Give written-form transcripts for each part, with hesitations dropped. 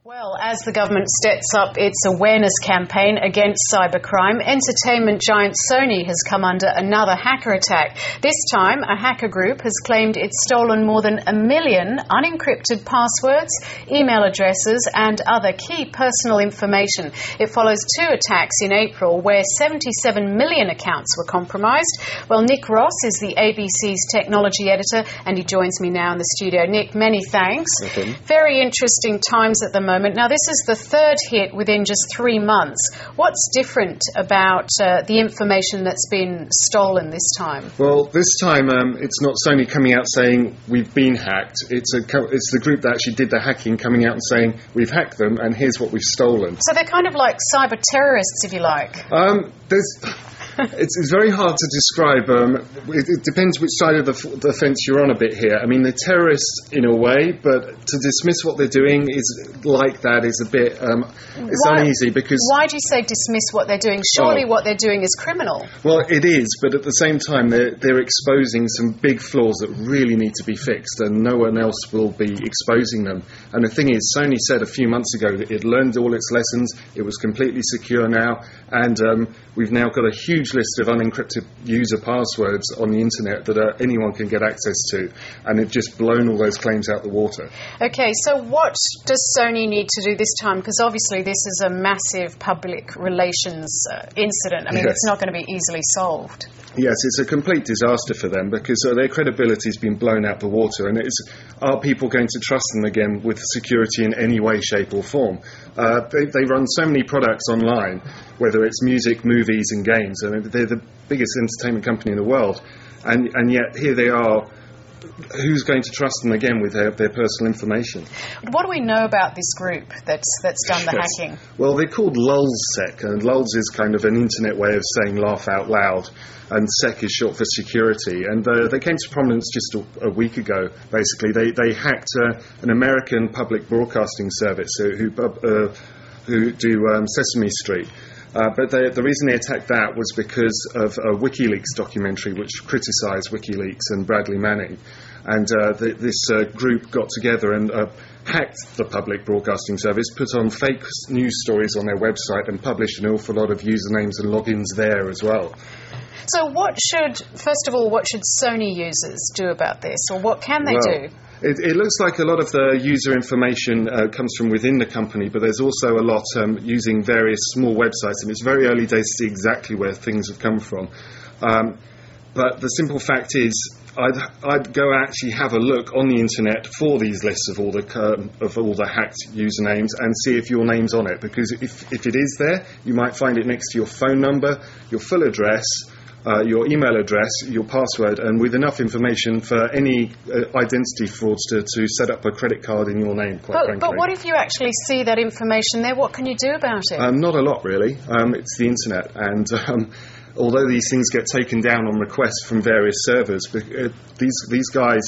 Well, as the government steps up its awareness campaign against cybercrime, entertainment giant Sony has come under another hacker attack. This time, a hacker group has claimed it's stolen more than 1 million unencrypted passwords, email addresses and other key personal information. It follows 2 attacks in April where 77 million accounts were compromised. Well, Nick Ross is the ABC's technology editor and he joins me now in the studio. Nick, many thanks. Okay. Very interesting times at the moment. Now, this is the 3rd hit within just 3 months. What's different about the information that's been stolen this time? Well, this time it's not Sony coming out saying we've been hacked. It's the group that actually did the hacking coming out and saying we've hacked them and here's what we've stolen. So they're kind of like cyber terrorists, if you like. It's very hard to describe. It depends which side of the fence you're on a bit here. I mean, they're terrorists in a way, but to dismiss what they're doing is a bit uneasy because... Why do you say dismiss what they're doing? Surely what they're doing is criminal. Well, it is, but at the same time, they're exposing some big flaws that really need to be fixed, and no one else will be exposing them. And the thing is, Sony said a few months ago that it learned all its lessons, it was completely secure now, and we've now got a huge list of unencrypted user passwords on the internet that anyone can get access to, and they've just blown all those claims out the water. Okay, so what does Sony need to do this time? Because obviously this is a massive public relations incident. I mean, Yes. It's not going to be easily solved. Yes, it's a complete disaster for them because their credibility has been blown out the water, and are people going to trust them again with security in any way, shape or form? They run so many products online, whether it's music, movies and games, and they're the biggest entertainment company in the world, and yet here they are. Who's going to trust them again with their personal information? What do we know about this group that's done the hacking? Well, they're called LulzSec, and Lulz is kind of an internet way of saying laugh out loud, and SEC is short for security. And they came to prominence just a week ago, basically. They hacked an American public broadcasting service who do Sesame Street. But the reason they attacked that was because of a WikiLeaks documentary which criticised WikiLeaks and Bradley Manning. And this group got together and hacked the public broadcasting service, put on fake news stories on their website and published an awful lot of usernames and logins there as well. So first of all, what should Sony users do about this, or what can they do? It looks like a lot of the user information comes from within the company, but there's also a lot using various small websites, and it's very early days to see exactly where things have come from. But the simple fact is, I'd go actually have a look on the internet for these lists of all the hacked usernames and see if your name's on it, because if it is there, you might find it next to your phone number, your full address, your email address, your password, and with enough information for any identity fraudster to set up a credit card in your name, quite frankly. But what if you actually see that information there? What can you do about it? Not a lot, really. It's the internet, and although these things get taken down on request from various servers, these guys...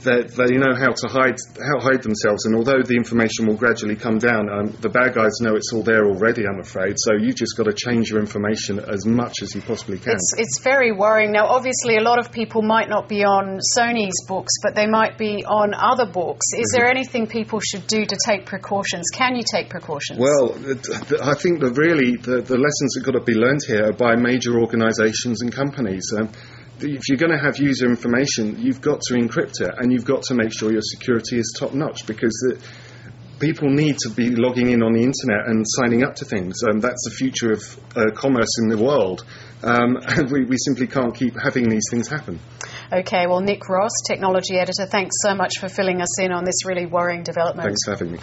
They know how to hide themselves, and although the information will gradually come down, the bad guys know it's all there already, I'm afraid, so you've just got to change your information as much as you possibly can. It's very worrying. Now, obviously, a lot of people might not be on Sony's books, but they might be on other books. Is there anything people should do to take precautions? Can you take precautions? Well, I think the lessons that got to be learned here are by major organisations and companies. If you're going to have user information, you've got to encrypt it, and you've got to make sure your security is top-notch, because people need to be logging in on the internet and signing up to things. That's the future of commerce in the world, and we simply can't keep having these things happen. OK, well, Nick Ross, technology editor, thanks so much for filling us in on this really worrying development. Thanks for having me.